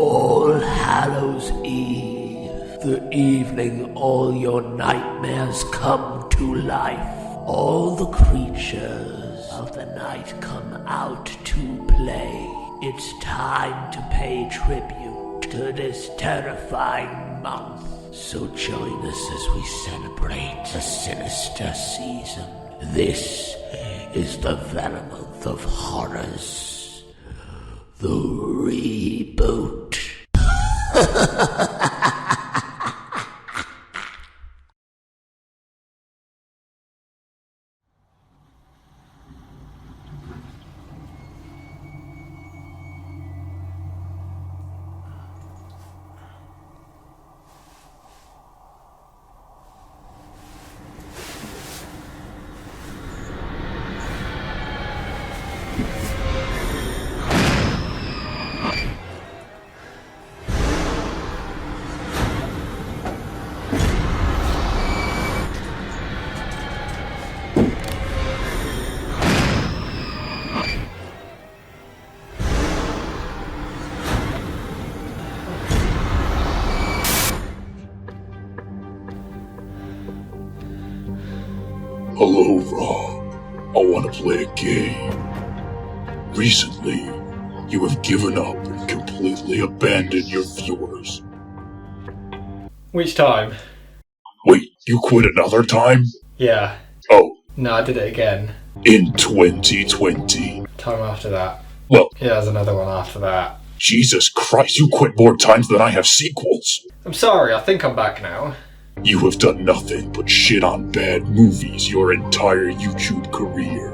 All Hallows Eve, the evening all your nightmares come to life. All the creatures of the night come out to play. It's time to pay tribute to this terrifying month. So join us as we celebrate a sinister season. This is the Venom month of horrors. The reboot. Hello, Rob. I want to play a game. Recently, you have given up and completely abandoned your viewers. Which time? Wait, you quit another time? Yeah. Oh. No, I did it again. In 2020. Time after that. Well. Yeah, there's another one after that. Jesus Christ, you quit more times than I have sequels. I'm sorry, I think I'm back now. You have done nothing but shit on bad movies your entire YouTube career.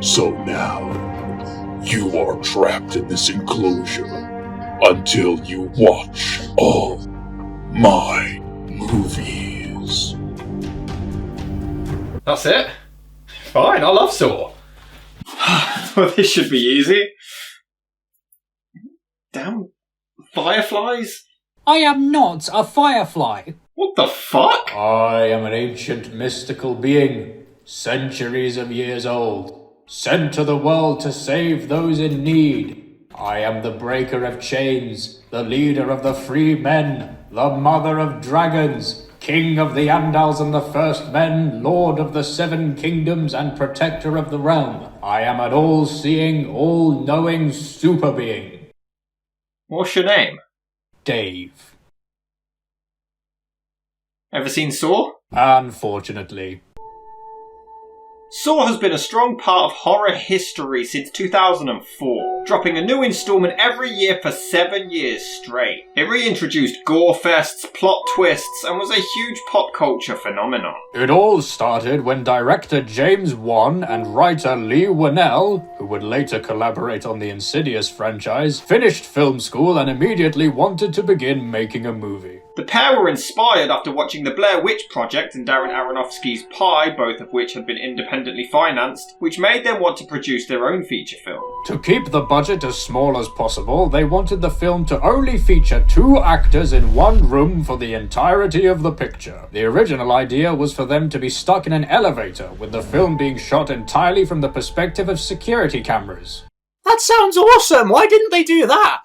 So now, you are trapped in this enclosure until you watch all my movies. That's it? Fine, I love Saw. Well, this should be easy. Damn fireflies? I am not a firefly. What the fuck? I am an ancient mystical being, centuries of years old, sent to the world to save those in need. I am the breaker of chains, the leader of the free men, the mother of dragons, king of the Andals and the first men, lord of the seven kingdoms and protector of the realm. I am an all-seeing, all-knowing super being. What's your name? Dave. Ever seen Saw? Unfortunately. Saw has been a strong part of horror history since 2004, dropping a new installment every year for 7 years straight. It reintroduced gore fests, plot twists, and was a huge pop culture phenomenon. It all started when director James Wan and writer Lee Winnell, who would later collaborate on the Insidious franchise, finished film school and immediately wanted to begin making a movie. The pair were inspired after watching The Blair Witch Project and Darren Aronofsky's Pi, both of which had been independently financed, which made them want to produce their own feature film. To keep the budget as small as possible, they wanted the film to only feature 2 actors in one room for the entirety of the picture. The original idea was for them to be stuck in an elevator, with the film being shot entirely from the perspective of security cameras. That sounds awesome! Why didn't they do that?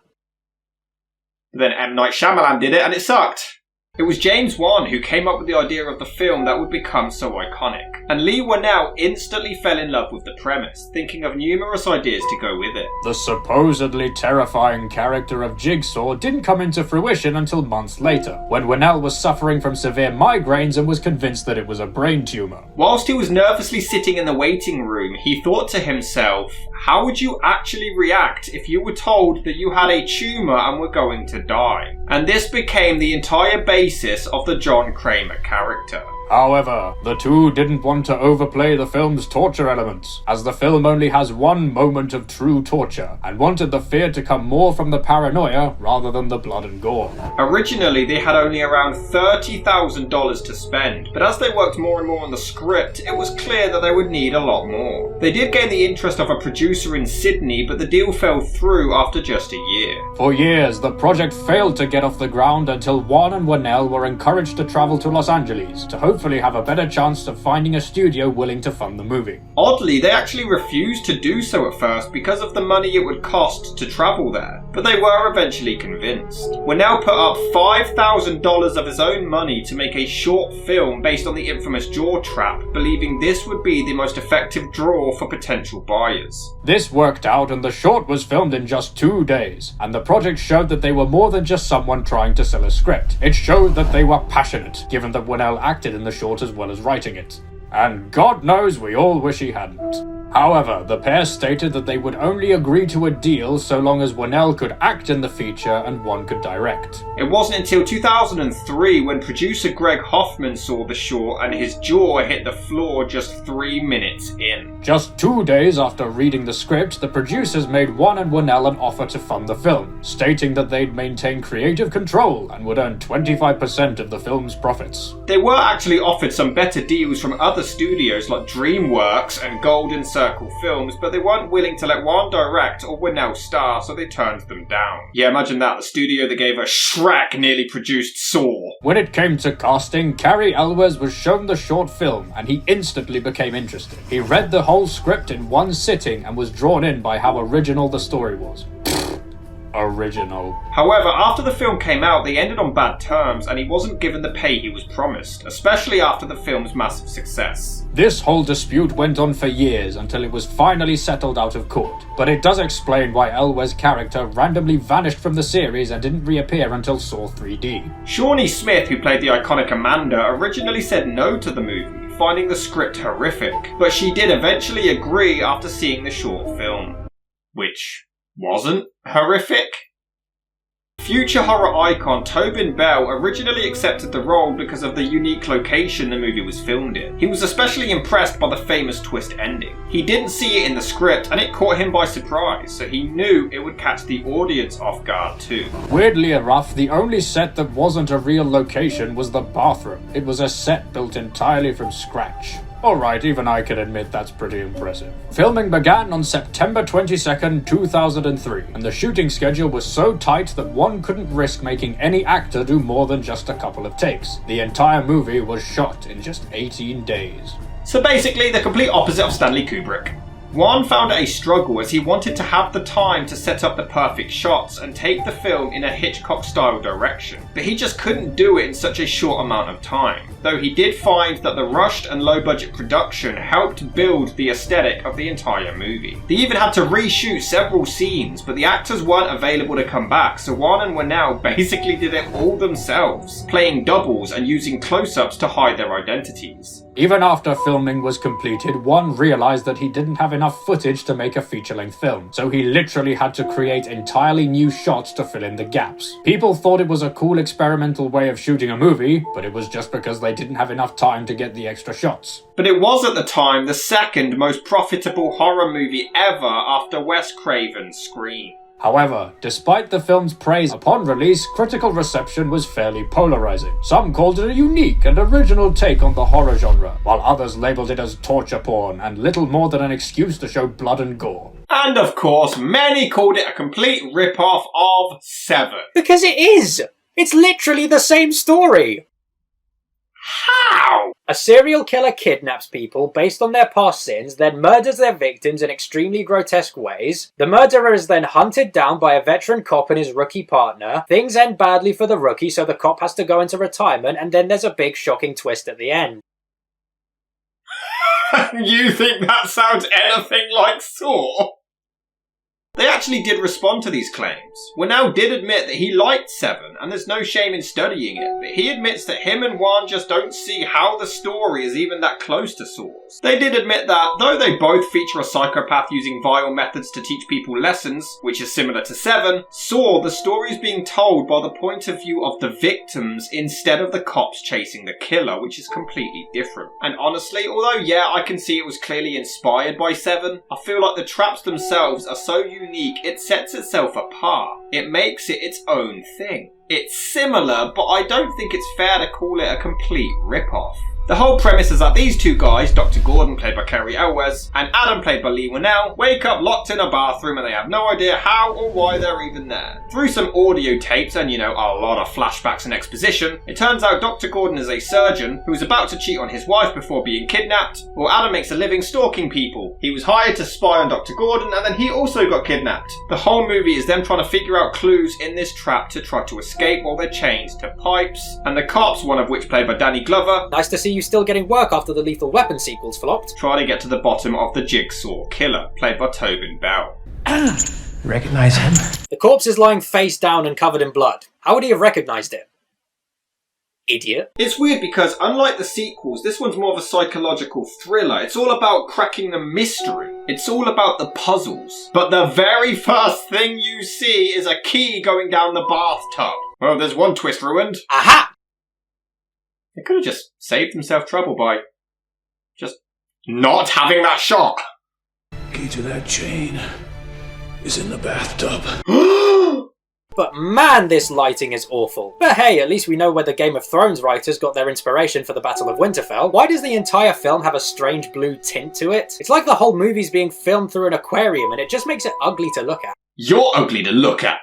Then M. Night Shyamalan did it and it sucked. It was James Wan who came up with the idea of the film that would become so iconic, and Lee Winnell instantly fell in love with the premise, thinking of numerous ideas to go with it. The supposedly terrifying character of Jigsaw didn't come into fruition until months later, when Winnell was suffering from severe migraines and was convinced that it was a brain tumour. Whilst he was nervously sitting in the waiting room, he thought to himself, how would you actually react if you were told that you had a tumour and were going to die? And this became the entire basis of the John Kramer character. However, the two didn't want to overplay the film's torture elements, as the film only has one moment of true torture, and wanted the fear to come more from the paranoia rather than the blood and gore. Originally, they had only around $30,000 to spend, but as they worked more and more on the script, it was clear that they would need a lot more. They did gain the interest of a producer in Sydney, but the deal fell through after just a year. For years, the project failed to get off the ground until Wan and Winnell were encouraged to travel to Los Angeles to hopefully hopefully have a better chance of finding a studio willing to fund the movie. Oddly, they actually refused to do so at first because of the money it would cost to travel there, but they were eventually convinced. Winnell put up $5,000 of his own money to make a short film based on the infamous jaw trap, believing this would be the most effective draw for potential buyers. This worked out, and the short was filmed in just 2 days, and the project showed that they were more than just someone trying to sell a script. It showed that they were passionate, given that Winnell acted in the short as well as writing it. And God knows we all wish he hadn't. However, the pair stated that they would only agree to a deal so long as Winnell could act in the feature and one could direct. It wasn't until 2003 when producer Greg Hoffman saw the short and his jaw hit the floor just 3 minutes in. Just 2 days after reading the script, the producers made Wan and Winnell an offer to fund the film, stating that they'd maintain creative control and would earn 25% of the film's profits. They were actually offered some better deals from other studios like DreamWorks and Golden Circle Films, but they weren't willing to let Wan direct or Winnell star, so they turned them down. Yeah, imagine that, the studio that gave us Shrek nearly produced Saw. When it came to casting, Cary Elwes was shown the short film, and he instantly became interested. He read the whole script in one sitting and was drawn in by how original the story was. Original. However, after the film came out, they ended on bad terms and he wasn't given the pay he was promised, especially after the film's massive success. This whole dispute went on for years until it was finally settled out of court, but it does explain why Elwes' character randomly vanished from the series and didn't reappear until Saw 3D. Shawnee Smith, who played the iconic Amanda, originally said no to the movie, finding the script horrific, but she did eventually agree after seeing the short film. Which wasn't horrific. Future horror icon Tobin Bell originally accepted the role because of the unique location the movie was filmed in. He was especially impressed by the famous twist ending. He didn't see it in the script and it caught him by surprise, so he knew it would catch the audience off guard too. Weirdly enough, the only set that wasn't a real location was the bathroom. It was a set built entirely from scratch. Alright, even I can admit that's pretty impressive. Filming began on September 22nd, 2003, and the shooting schedule was so tight that one couldn't risk making any actor do more than just a couple of takes. The entire movie was shot in just 18 days. So basically the complete opposite of Stanley Kubrick. Wan found it a struggle as he wanted to have the time to set up the perfect shots and take the film in a Hitchcock-style direction, but he just couldn't do it in such a short amount of time, though he did find that the rushed and low-budget production helped build the aesthetic of the entire movie. They even had to reshoot several scenes, but the actors weren't available to come back, so Wan and Winnell basically did it all themselves, playing doubles and using close-ups to hide their identities. Even after filming was completed, Wan realized that he didn't have enough footage to make a feature-length film, so he literally had to create entirely new shots to fill in the gaps. People thought it was a cool experimental way of shooting a movie, but it was just because they didn't have enough time to get the extra shots. But it was at the time the second most profitable horror movie ever after Wes Craven's Scream. However, despite the film's praise upon release, critical reception was fairly polarizing. Some called it a unique and original take on the horror genre, while others labeled it as torture porn and little more than an excuse to show blood and gore. And of course, many called it a complete rip-off of Seven. Because it is! It's literally the same story! How? A serial killer kidnaps people based on their past sins, then murders their victims in extremely grotesque ways. The murderer is then hunted down by a veteran cop and his rookie partner. Things end badly for the rookie, so the cop has to go into retirement, and then there's a big shocking twist at the end. You think that sounds anything like Saw? They actually did respond to these claims. Winnell did admit that he liked Seven, and there's no shame in studying it, but he admits that him and Wan just don't see how the story is even that close to Saw's. They did admit that, though they both feature a psychopath using vile methods to teach people lessons, which is similar to Seven, Saw, the story is being told by the point of view of the victims instead of the cops chasing the killer, which is completely different. And honestly, although yeah, I can see it was clearly inspired by Seven, I feel like the traps themselves are so unique, it sets itself apart. It makes it its own thing. It's similar, but I don't think it's fair to call it a complete rip-off. The whole premise is that these two guys, Dr. Gordon played by Cary Elwes and Adam played by Lee Winnell, wake up locked in a bathroom and they have no idea how or why they're even there. Through some audio tapes and a lot of flashbacks and exposition, it turns out Dr. Gordon is a surgeon who is about to cheat on his wife before being kidnapped, while Adam makes a living stalking people. He was hired to spy on Dr. Gordon and then he also got kidnapped. The whole movie is them trying to figure out clues in this trap to try to escape while they're chained to pipes, and the cops, one of which played by Danny Glover, Nice to see you still getting work after the Lethal Weapon sequels flopped. try to get to the bottom of the Jigsaw killer, played by Tobin Bell. Recognize him? The corpse is lying face down and covered in blood. How would he have recognised it? Idiot. It's weird because, unlike the sequels, this one's more of a psychological thriller. It's all about cracking the mystery. It's all about the puzzles. But the very first thing you see is a key going down the bathtub. Well, there's one twist ruined. Aha! They could have just saved themselves trouble by just not having that shot. Key to that chain is in the bathtub. But man, this lighting is awful. But hey, at least we know where the Game of Thrones writers got their inspiration for the Battle of Winterfell. Why does the entire film have a strange blue tint to it? It's like the whole movie's being filmed through an aquarium and it just makes it ugly to look at. You're ugly to look at.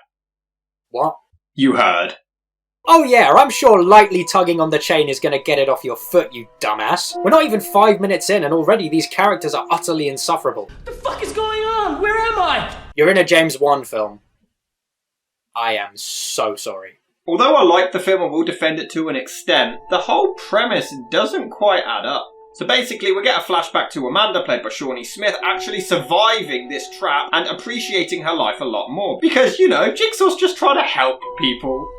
What? You heard. Oh yeah, I'm sure lightly tugging on the chain is gonna get it off your foot, you dumbass. We're not even 5 minutes in and already these characters are utterly insufferable. The fuck is going on? Where am I? You're in a James Wan film. I am so sorry. Although I like the film and will defend it to an extent, the whole premise doesn't quite add up. So basically, we get a flashback to Amanda, played by Shawnee Smith, actually surviving this trap and appreciating her life a lot more. Because, Jigsaw's just trying to help people.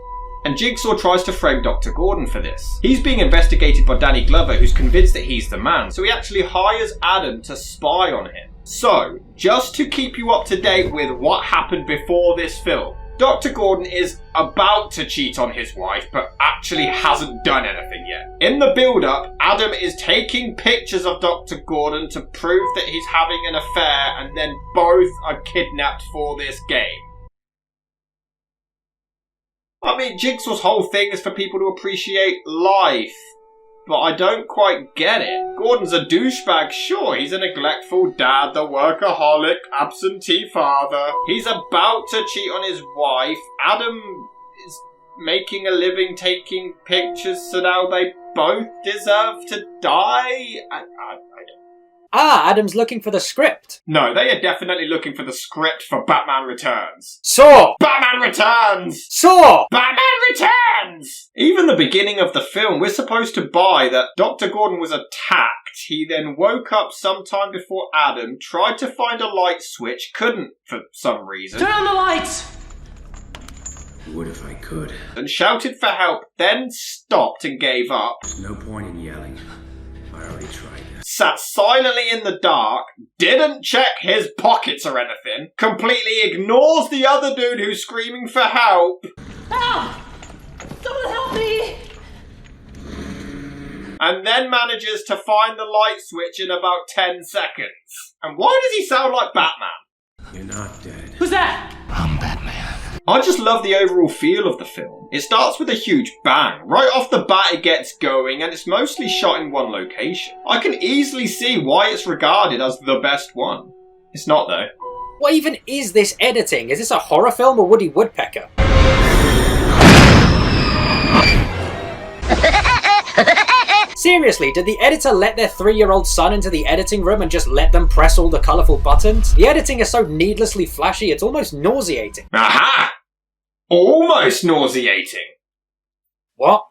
And Jigsaw tries to frame Dr. Gordon for this. He's being investigated by Danny Glover, who's convinced that he's the man, so he actually hires Adam to spy on him. So, just to keep you up to date with what happened before this film, Dr. Gordon is about to cheat on his wife, but actually hasn't done anything yet. In the build-up, Adam is taking pictures of Dr. Gordon to prove that he's having an affair, and then both are kidnapped for this game. I mean, Jigsaw's whole thing is for people to appreciate life, but I don't quite get it. Gordon's a douchebag, sure, he's a neglectful dad, the workaholic, absentee father. He's about to cheat on his wife. Adam is making a living taking pictures, so now they both deserve to die? I don't. Ah, Adam's looking for the script. No, they are definitely looking for the script for Batman Returns. Saw! Batman Returns! Saw! Batman Returns! Even the beginning of the film, we're supposed to buy that Dr. Gordon was attacked. He then woke up sometime before Adam, tried to find a light switch, couldn't for some reason. Turn on the lights! Would if I could. And shouted for help, then stopped and gave up. No point in yelling. I already tried that. Sat silently in the dark, didn't check his pockets or anything, completely ignores the other dude who's screaming for help. Help! Someone help me! And then manages to find the light switch in about 10 seconds. And why does he sound like Batman? You're not dead. Who's that? I'm Batman. I just love the overall feel of the film. It starts with a huge bang. Right off the bat it gets going and it's mostly shot in one location. I can easily see why it's regarded as the best one. It's not though. What even is this editing? Is this a horror film or Woody Woodpecker? Seriously, did the editor let their 3-year-old son into the editing room and just let them press all the colourful buttons? The editing is so needlessly flashy, it's almost nauseating. Aha! Almost nauseating. What?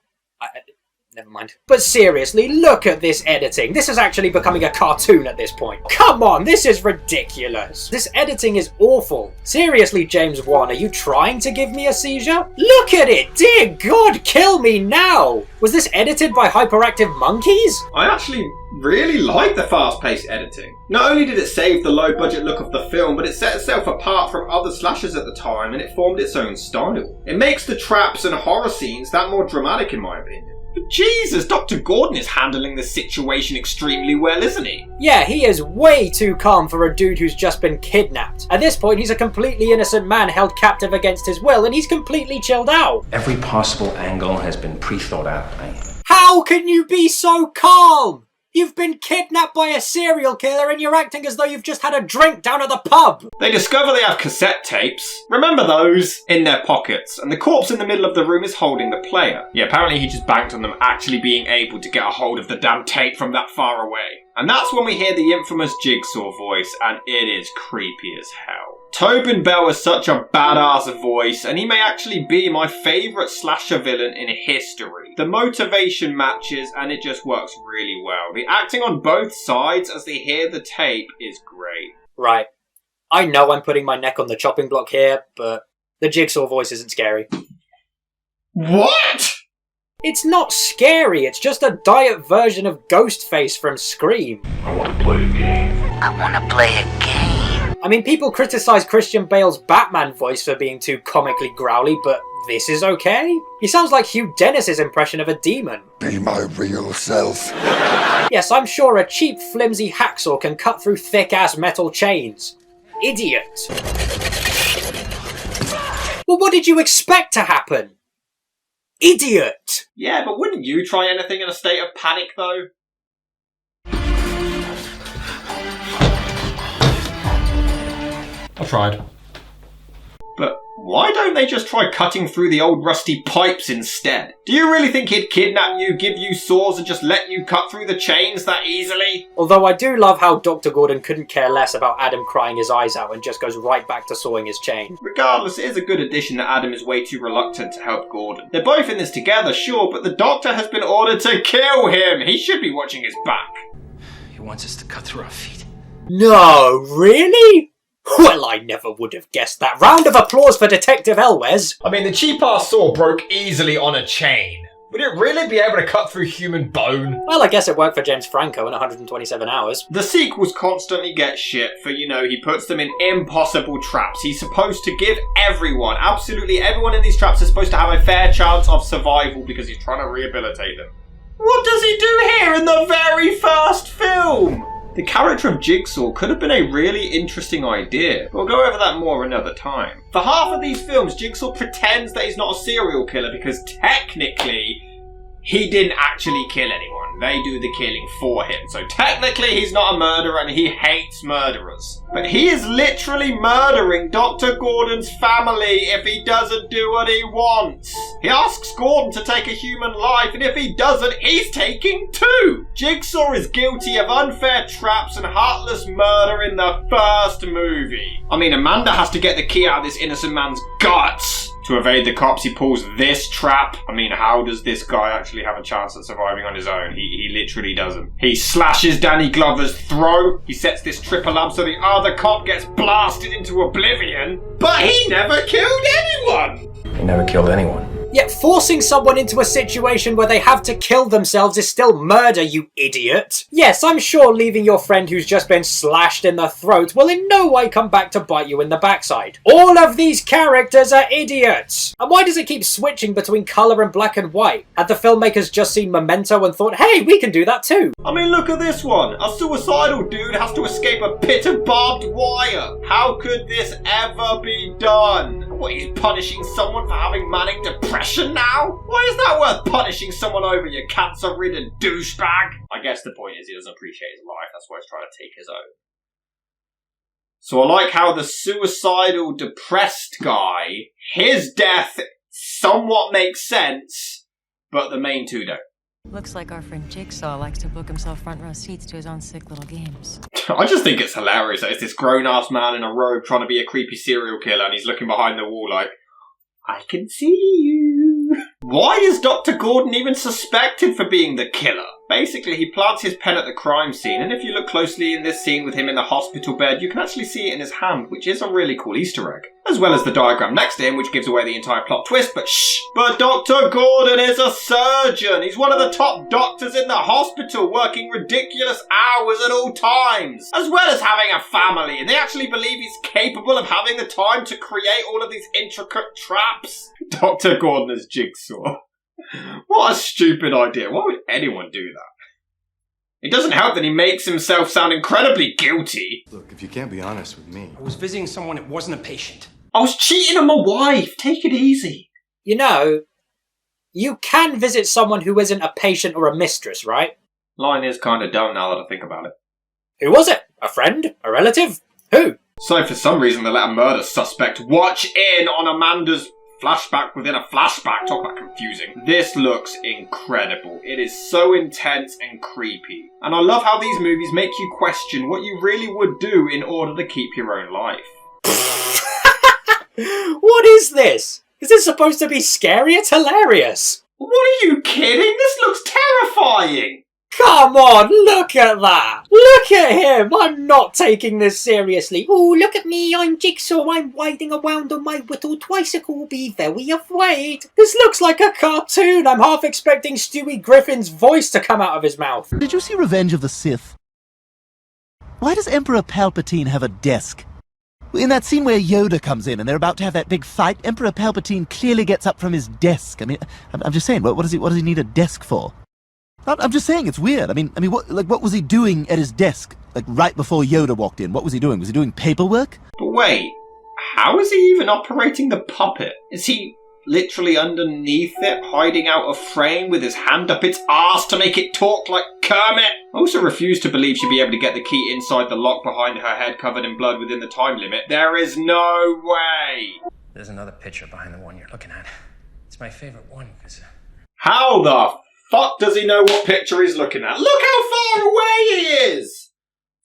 Never mind. But seriously, look at this editing. This is actually becoming a cartoon at this point. Come on, this is ridiculous. This editing is awful. Seriously, James Wan, are you trying to give me a seizure? Look at it! Dear God, kill me now! Was this edited by hyperactive monkeys? I actually really like the fast-paced editing. Not only did it save the low-budget look of the film, but it set itself apart from other slashers at the time and it formed its own style. It makes the traps and horror scenes that more dramatic in my opinion. But Jesus, Dr. Gordon is handling the situation extremely well, isn't he? Yeah, he is way too calm for a dude who's just been kidnapped. At this point, he's a completely innocent man held captive against his will, and he's completely chilled out. Every possible angle has been pre-thought out by him. How can you be so calm? You've been kidnapped by a serial killer and you're acting as though you've just had a drink down at the pub. They discover they have cassette tapes. Remember those? In their pockets. And the corpse in the middle of the room is holding the player. Yeah, apparently he just banked on them actually being able to get a hold of the damn tape from that far away. And that's when we hear the infamous Jigsaw voice, and it is creepy as hell. Tobin Bell is such a badass voice, and he may actually be my favourite slasher villain in history. The motivation matches, and it just works really well. The acting on both sides as they hear the tape is great. Right. I know I'm putting my neck on the chopping block here, but the Jigsaw voice isn't scary. What? It's not scary, it's just a diet version of Ghostface from Scream. I want to play a game. I want to play a game. I mean, people criticise Christian Bale's Batman voice for being too comically growly, but this is okay? He sounds like Hugh Dennis's impression of a demon. Be my real self. Yes, I'm sure a cheap, flimsy hacksaw can cut through thick-ass metal chains. Idiot. Well, what did you expect to happen? Idiot! Yeah, but wouldn't you try anything in a state of panic, though? I tried. But why don't they just try cutting through the old rusty pipes instead? Do you really think he'd kidnap you, give you saws, and just let you cut through the chains that easily? Although I do love how Dr. Gordon couldn't care less about Adam crying his eyes out and just goes right back to sawing his chain. Regardless, it is a good addition that Adam is way too reluctant to help Gordon. They're both in this together, sure, but the doctor has been ordered to kill him! He should be watching his back. He wants us to cut through our feet. No, really? Well, I never would have guessed that. Round of applause for Detective Elwes. I mean, the cheap-ass saw broke easily on a chain. Would it really be able to cut through human bone? Well, I guess it worked for James Franco in 127 hours. The sequels constantly get shit for, he puts them in impossible traps. He's supposed to give everyone, absolutely everyone in these traps is supposed to have a fair chance of survival because he's trying to rehabilitate them. What does he do here in the very first film? The character of Jigsaw could have been a really interesting idea. We'll go over that more another time. For half of these films, Jigsaw pretends that he's not a serial killer because technically he didn't actually kill anyone. They do the killing for him. So technically he's not a murderer and he hates murderers. But he is literally murdering Dr. Gordon's family if he doesn't do what he wants. He asks Gordon to take a human life, and if he doesn't, he's taking two. Jigsaw is guilty of unfair traps and heartless murder in the first movie. I mean, Amanda has to get the key out of this innocent man's guts. To evade the cops, he pulls this trap. I mean, how does this guy actually have a chance at surviving on his own? He literally doesn't. He slashes Danny Glover's throat. He sets this triple up so the other cop gets blasted into oblivion. But he never killed anyone! He never killed anyone. Yet forcing someone into a situation where they have to kill themselves is still murder, you idiot. Yes, I'm sure leaving your friend who's just been slashed in the throat will in no way come back to bite you in the backside. All of these characters are idiots. And why does it keep switching between colour and black and white? Had the filmmakers just seen Memento and thought, hey, we can do that too? I mean, look at this one. A suicidal dude has to escape a pit of barbed wire. How could this ever be done? What, he's punishing someone for having manic depression now? Why is that worth punishing someone over, you cancer-ridden douchebag? I guess the point is he doesn't appreciate his life. That's why he's trying to take his own. So I like how the suicidal, depressed guy, his death somewhat makes sense, but the main two don't. Looks like our friend Jigsaw likes to book himself front row seats to his own sick little games. I just think it's hilarious that it's this grown-ass man in a robe trying to be a creepy serial killer and he's looking behind the wall like, I can see you. Why is Dr. Gordon even suspected for being the killer? Basically, he plants his pen at the crime scene, and if you look closely in this scene with him in the hospital bed, you can actually see it in his hand, which is a really cool Easter egg. As well as the diagram next to him, which gives away the entire plot twist, but shh! But Dr. Gordon is a surgeon! He's one of the top doctors in the hospital, working ridiculous hours at all times! As well as having a family, and they actually believe he's capable of having the time to create all of these intricate traps. Dr. Gordon as Jigsaw. What a stupid idea. Why would anyone do that? It doesn't help that he makes himself sound incredibly guilty. Look, if you can't be honest with me. I was visiting someone that wasn't a patient. I was cheating on my wife. Take it easy. You know, You can visit someone who isn't a patient or a mistress, right? Line is kind of dumb now that I think about it. Who was it? A friend? A relative? Who? So for some reason they let a murder suspect watch in on Amanda's flashback within a flashback. Talk about confusing. This looks incredible. It is so intense and creepy. And I love how these movies make you question what you really would do in order to keep your own life. What is this? Is this supposed to be scary? It's hilarious. What are you kidding? This looks terrifying! Come on, look at that! Look at him! I'm not taking this seriously. Oh, look at me, I'm Jigsaw. I'm riding around on my little tricycle. Be very afraid. This looks like a cartoon. I'm half expecting Stewie Griffin's voice to come out of his mouth. Did you see Revenge of the Sith? Why does Emperor Palpatine have a desk? In that scene where Yoda comes in and they're about to have that big fight, Emperor Palpatine clearly gets up from his desk. I mean, I'm just saying, what does he need a desk for? I'm just saying, it's weird. I mean, what was he doing at his desk, like right before Yoda walked in? What was he doing? Was he doing paperwork? But wait, how is he even operating the puppet? Is he literally underneath it, hiding out of frame with his hand up its arse to make it talk like Kermit? I also refuse to believe she'd be able to get the key inside the lock behind her head covered in blood within the time limit. There is no way! There's another picture behind the one you're looking at. It's my favorite one, because... How the fuck does he know what picture he's looking at? Look how far away he is!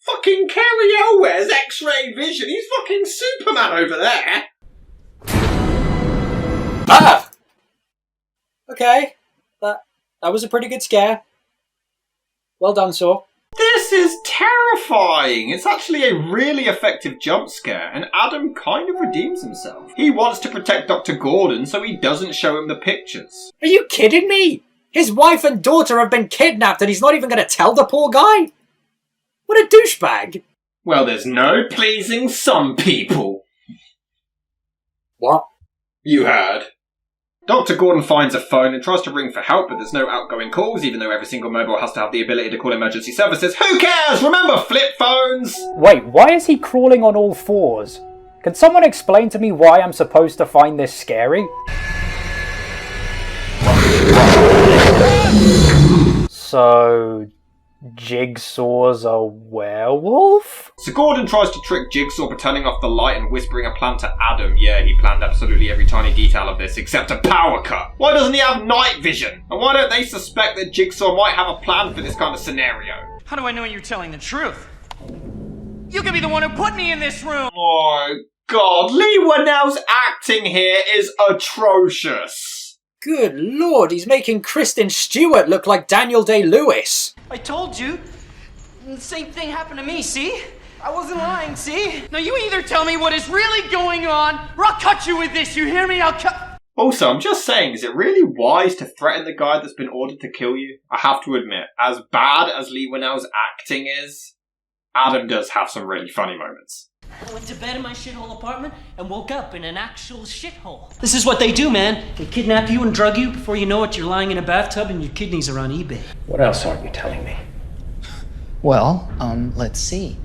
Fucking Carrie Elwes X-ray vision. He's fucking Superman over there. Ah! Okay. That was a pretty good scare. Well done, Saw. This is terrifying. It's actually a really effective jump scare, and Adam kind of redeems himself. He wants to protect Dr. Gordon, so he doesn't show him the pictures. Are you kidding me? His wife and daughter have been kidnapped and he's not even going to tell the poor guy? What a douchebag. Well, there's no pleasing some people. What? You heard. Dr. Gordon finds a phone and tries to ring for help, but there's no outgoing calls, even though every single mobile has to have the ability to call emergency services. Who cares? Remember flip phones? Wait, why is he crawling on all fours? Can someone explain to me why I'm supposed to find this scary? So, Jigsaw's a werewolf? So Gordon tries to trick Jigsaw by turning off the light and whispering a plan to Adam. Yeah, he planned absolutely every tiny detail of this, except a power cut. Why doesn't he have night vision? And why don't they suspect that Jigsaw might have a plan for this kind of scenario? How do I know you're telling the truth? You could be the one who put me in this room! Oh, God. Lee Whannell's acting here is atrocious. Good lord, he's making Kristen Stewart look like Daniel Day-Lewis. I told you. The same thing happened to me, see? I wasn't lying, see? Now you either tell me what is really going on, or I'll cut you with this, you hear me? I'll cut... Also, I'm just saying, is it really wise to threaten the guy that's been ordered to kill you? I have to admit, as bad as Lee Whannell's acting is, Adam does have some really funny moments. I went to bed in my shithole apartment and woke up in an actual shithole. This is what they do, man. They kidnap you and drug you. Before you know it, you're lying in a bathtub and your kidneys are on eBay. What else aren't you telling me? Well, let's see.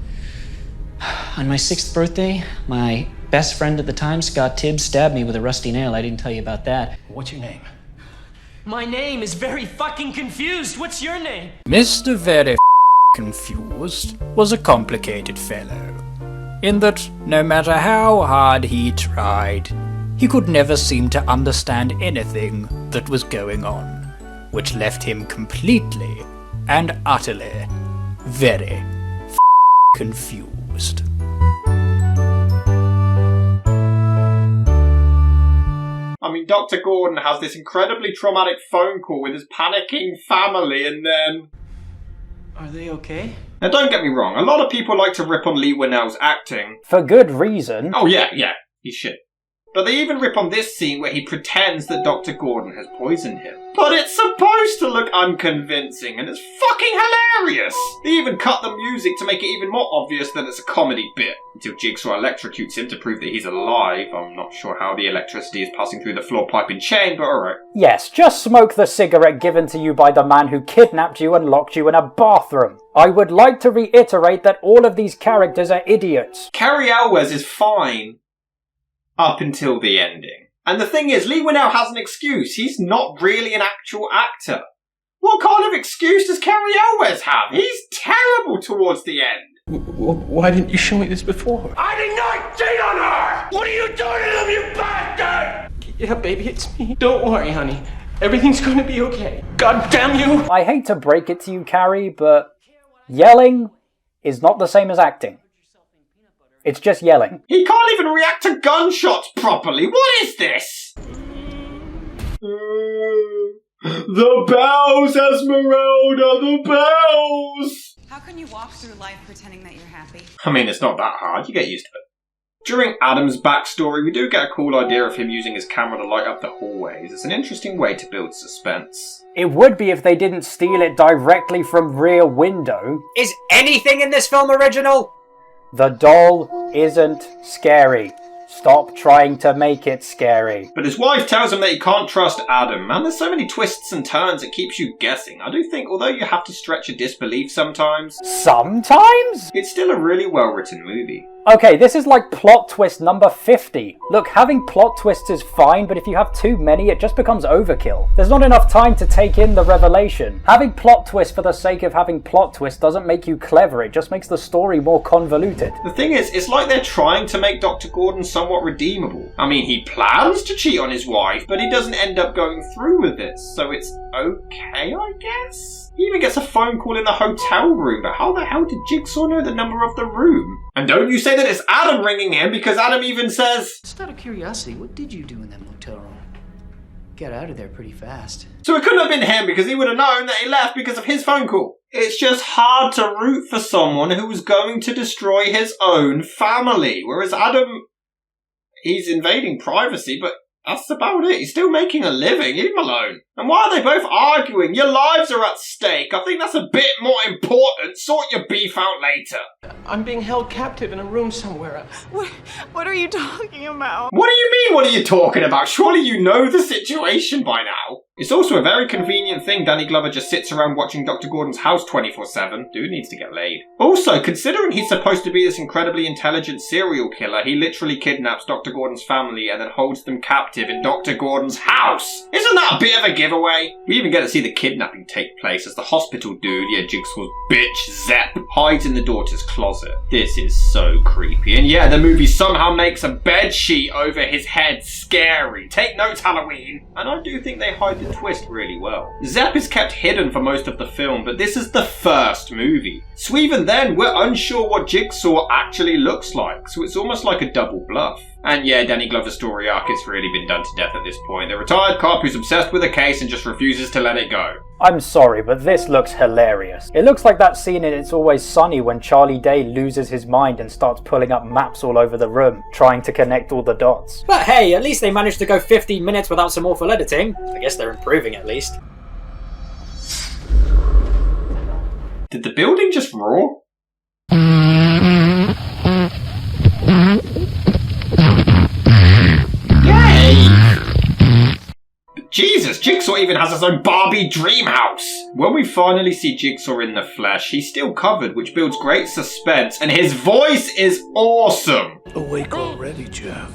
On my 6th birthday, my best friend at the time, Scott Tibbs, stabbed me with a rusty nail. I didn't tell you about that. What's your name? My name is very fucking confused. What's your name? Mr. Very Confused was a complicated fellow, in that no matter how hard he tried, he could never seem to understand anything that was going on, which left him completely and utterly very confused. I mean, Dr. Gordon has this incredibly traumatic phone call with his panicking family, and then... Are they okay? Now, don't get me wrong, a lot of people like to rip on Lee Whannell's acting. For good reason. Oh, yeah, he's shit. But they even rip on this scene where he pretends that Dr. Gordon has poisoned him. But it's supposed to look unconvincing, and it's fucking hilarious! They even cut the music to make it even more obvious that it's a comedy bit, until Jigsaw electrocutes him to prove that he's alive. I'm not sure how the electricity is passing through the floor pipe and chain, but alright. Yes, just smoke the cigarette given to you by the man who kidnapped you and locked you in a bathroom. I would like to reiterate that all of these characters are idiots. Carrie Elwes is fine. Up until the ending. And the thing is, Lee Winnell has an excuse. He's not really an actual actor. What kind of excuse does Carrie Elwes have? He's terrible towards the end. Why didn't you show me this before? I did not cheat on her! What are you doing to them, you bastard? Yeah, baby, it's me. Don't worry, honey. Everything's gonna be okay. God damn you! I hate to break it to you, Carrie, but yelling is not the same as acting. It's just yelling. He can't even react to gunshots properly. What is this? The bells, Esmeralda, the bells! How can you walk through life pretending that you're happy? I mean, it's not that hard. You get used to it. During Adam's backstory, we do get a cool idea of him using his camera to light up the hallways. It's an interesting way to build suspense. It would be if they didn't steal it directly from Rear Window. Is anything in this film original? The doll isn't scary. Stop trying to make it scary. But his wife tells him that he can't trust Adam. Man, there's so many twists and turns it keeps you guessing. I do think, although you have to stretch your disbelief sometimes... Sometimes? It's still a really well-written movie. Okay, this is like plot twist number 50. Look, having plot twists is fine, but if you have too many, it just becomes overkill. There's not enough time to take in the revelation. Having plot twists for the sake of having plot twists doesn't make you clever, it just makes the story more convoluted. The thing is, it's like they're trying to make Dr. Gordon somewhat redeemable. I mean, he plans to cheat on his wife, but he doesn't end up going through with it, so it's okay, I guess? He even gets a phone call in the hotel room, but how the hell did Jigsaw know the number of the room? And don't you say that it's Adam ringing him, because Adam even says... Just out of curiosity, what did you do in that motel room? Got out of there pretty fast. So it couldn't have been him, because he would have known that he left because of his phone call. It's just hard to root for someone who was going to destroy his own family, whereas Adam... he's invading privacy, but that's about it. He's still making a living. Leave him alone. And why are they both arguing? Your lives are at stake. I think that's a bit more important. Sort your beef out later. I'm being held captive in a room somewhere. What are you talking about? What do you mean, what are you talking about? Surely you know the situation by now. It's also a very convenient thing Danny Glover just sits around watching Dr. Gordon's house 24/7. Dude needs to get laid. Also, considering he's supposed to be this incredibly intelligent serial killer, he literally kidnaps Dr. Gordon's family and then holds them captive in Dr. Gordon's house. Isn't that a bit of a giveaway? We even get to see the kidnapping take place as the hospital dude, yeah, Jigsaw's bitch, Zepp, hides in the daughter's closet. This is so creepy. And yeah, the movie somehow makes a bedsheet over his head scary. Take notes, Halloween. And I do think they hide the twist really well. Zepp is kept hidden for most of the film, but this is the first movie. So even then, we're unsure what Jigsaw actually looks like, so it's almost like a double bluff. And yeah, Danny Glover's story arc has really been done to death at this point. The retired cop who's obsessed with a case and just refuses to let it go. I'm sorry, but this looks hilarious. It looks like that scene in It's Always Sunny when Charlie Day loses his mind and starts pulling up maps all over the room, trying to connect all the dots. But hey, at least they managed to go 15 minutes without some awful editing. I guess they're improving at least. Did the building just roar? Jesus, Jigsaw even has his own Barbie dream house! When we finally see Jigsaw in the flesh, he's still covered, which builds great suspense, and his voice is awesome! Awake already, Jeff.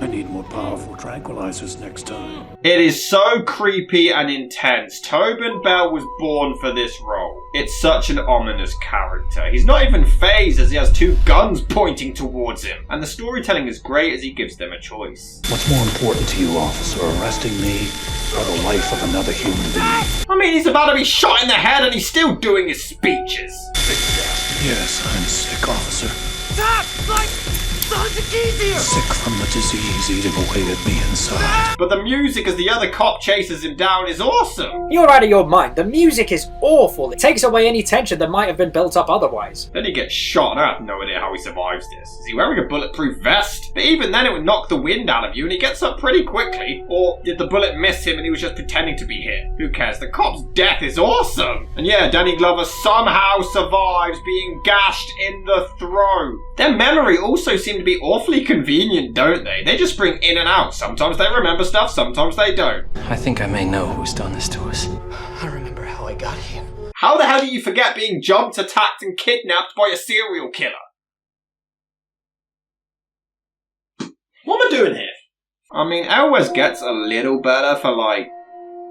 I need more powerful tranquilizers next time. It is so creepy and intense. Tobin Bell was born for this role. It's such an ominous character. He's not even fazed as he has two guns pointing towards him. And the storytelling is great as he gives them a choice. What's more important to you, officer, arresting me or the life of another human being? I mean, he's about to be shot in the head and he's still doing his speeches. Yes, I'm sick, officer. Stop! Like, easier! Sick from the disease eating away at me inside. But the music as the other cop chases him down is awesome. You're out of your mind. The music is awful. It takes away any tension that might have been built up otherwise. Then he gets shot and I have no idea how he survives this. Is he wearing a bulletproof vest? But even then it would knock the wind out of you and he gets up pretty quickly. Or did the bullet miss him and he was just pretending to be hit? Who cares? The cop's death is awesome. And yeah, Danny Glover somehow survives being gashed in the throat. Their memory also seems to be awfully convenient, don't they? They just spring in and out. Sometimes they remember stuff, sometimes they don't. I think I may know who's done this to us. I remember how I got here. How the hell do you forget being jumped, attacked, and kidnapped by a serial killer? What am I doing here? I mean, it always gets a little better for like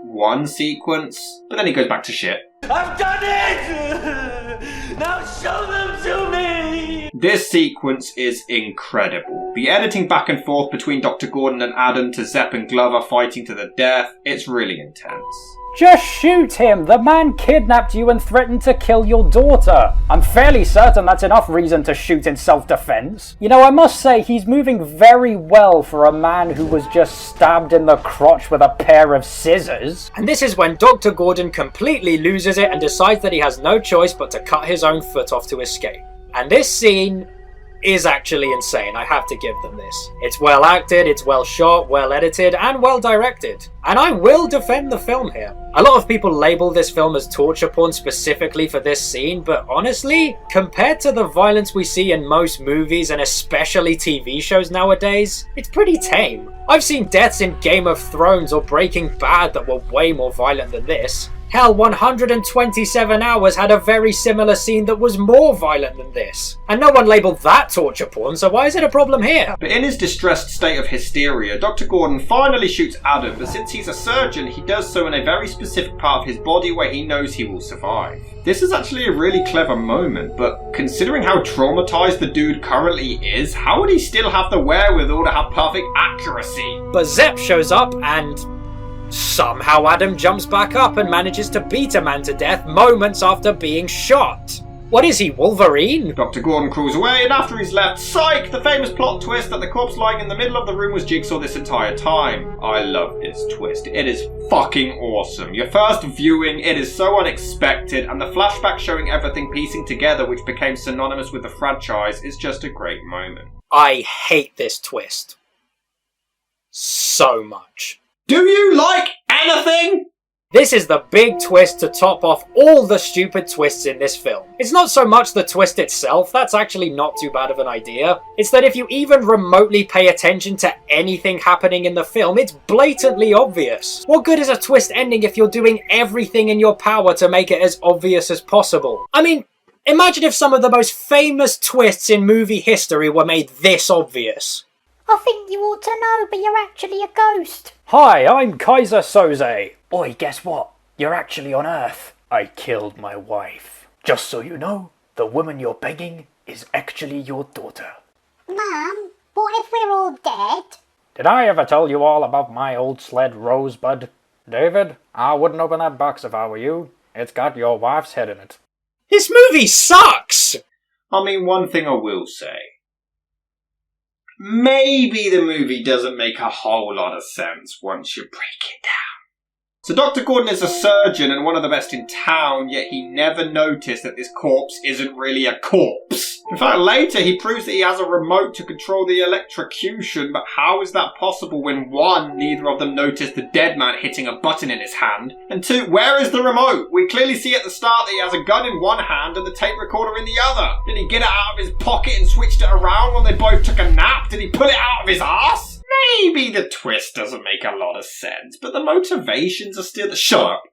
one sequence, but then he goes back to shit. I've done it! Now show them to me! This sequence is incredible. The editing back and forth between Dr. Gordon and Adam to Zepp and Glover fighting to the death, it's really intense. Just shoot him! The man kidnapped you and threatened to kill your daughter. I'm fairly certain that's enough reason to shoot in self-defense. You know, I must say, he's moving very well for a man who was just stabbed in the crotch with a pair of scissors. And this is when Dr. Gordon completely loses it and decides that he has no choice but to cut his own foot off to escape. And this scene is actually insane, I have to give them this. It's well acted, it's well shot, well edited, and well directed. And I will defend the film here. A lot of people label this film as torture porn specifically for this scene, but honestly, compared to the violence we see in most movies and especially TV shows nowadays, it's pretty tame. I've seen deaths in Game of Thrones or Breaking Bad that were way more violent than this. Hell, 127 Hours had a very similar scene that was more violent than this. And no one labelled that torture porn, so why is it a problem here? But in his distressed state of hysteria, Dr. Gordon finally shoots Adam, but since he's a surgeon, he does so in a very specific part of his body where he knows he will survive. This is actually a really clever moment, but considering how traumatized the dude currently is, how would he still have the wherewithal to have perfect accuracy? But Zepp shows up and somehow Adam jumps back up and manages to beat a man to death moments after being shot. What is he, Wolverine? Dr. Gordon crawls away, and after he's left, psych! The famous plot twist that the corpse lying in the middle of the room was Jigsaw this entire time. I love this twist. It is fucking awesome. Your first viewing, it is so unexpected, and the flashback showing everything piecing together, which became synonymous with the franchise, is just a great moment. I hate this twist. So much. Do you like anything? This is the big twist to top off all the stupid twists in this film. It's not so much the twist itself, that's actually not too bad of an idea. It's that if you even remotely pay attention to anything happening in the film, it's blatantly obvious. What good is a twist ending if you're doing everything in your power to make it as obvious as possible? I mean, imagine if some of the most famous twists in movie history were made this obvious. I think you ought to know, but you're actually a ghost. Hi, I'm Kaiser Soze. Oi, guess what? You're actually on Earth. I killed my wife. Just so you know, the woman you're begging is actually your daughter. Mum, what if we're all dead? Did I ever tell you all about my old sled Rosebud? David, I wouldn't open that box if I were you. It's got your wife's head in it. This movie sucks! I mean, one thing I will say. Maybe the movie doesn't make a whole lot of sense once you break it down. So Dr. Gordon is a surgeon and one of the best in town, yet he never noticed that this corpse isn't really a corpse. In fact, later he proves that he has a remote to control the electrocution, but how is that possible when 1, neither of them noticed the dead man hitting a button in his hand, and 2, where is the remote? We clearly see at the start that he has a gun in one hand and the tape recorder in the other. Did he get it out of his pocket and switched it around when they both took a nap? Did he pull it out of his arse? Maybe the twist doesn't make a lot of sense, but the motivations are still... Shut up.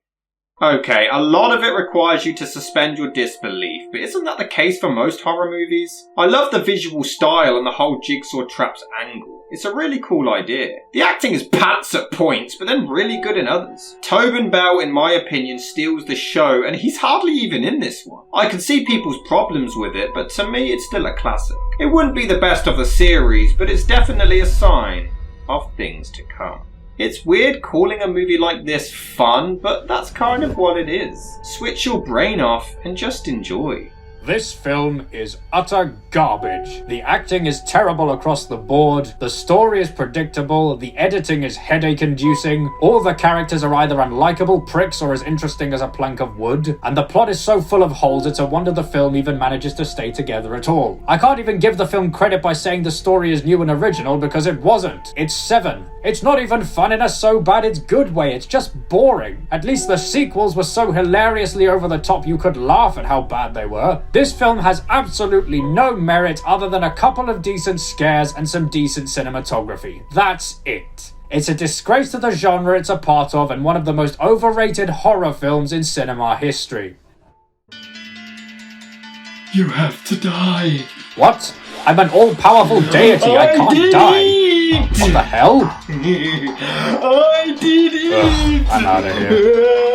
Okay, a lot of it requires you to suspend your disbelief, but isn't that the case for most horror movies? I love the visual style and the whole Jigsaw traps angle. It's a really cool idea. The acting is pants at points, but then really good in others. Tobin Bell, in my opinion, steals the show, and he's hardly even in this one. I can see people's problems with it, but to me it's still a classic. It wouldn't be the best of the series, but it's definitely a sign of things to come. It's weird calling a movie like this fun, but that's kind of what it is. Switch your brain off and just enjoy. This film is utter garbage. The acting is terrible across the board, the story is predictable, the editing is headache-inducing, all the characters are either unlikable pricks or as interesting as a plank of wood, and the plot is so full of holes it's a wonder the film even manages to stay together at all. I can't even give the film credit by saying the story is new and original because it wasn't. It's 7. It's not even fun in a so bad it's good way, it's just boring. At least the sequels were so hilariously over the top you could laugh at how bad they were. This film has absolutely no merit other than a couple of decent scares and some decent cinematography. That's it. It's a disgrace to the genre it's a part of and one of the most overrated horror films in cinema history. You have to die. What? I'm an all-powerful deity, I can't die. eat! What the hell? I did eat! I'm out of here.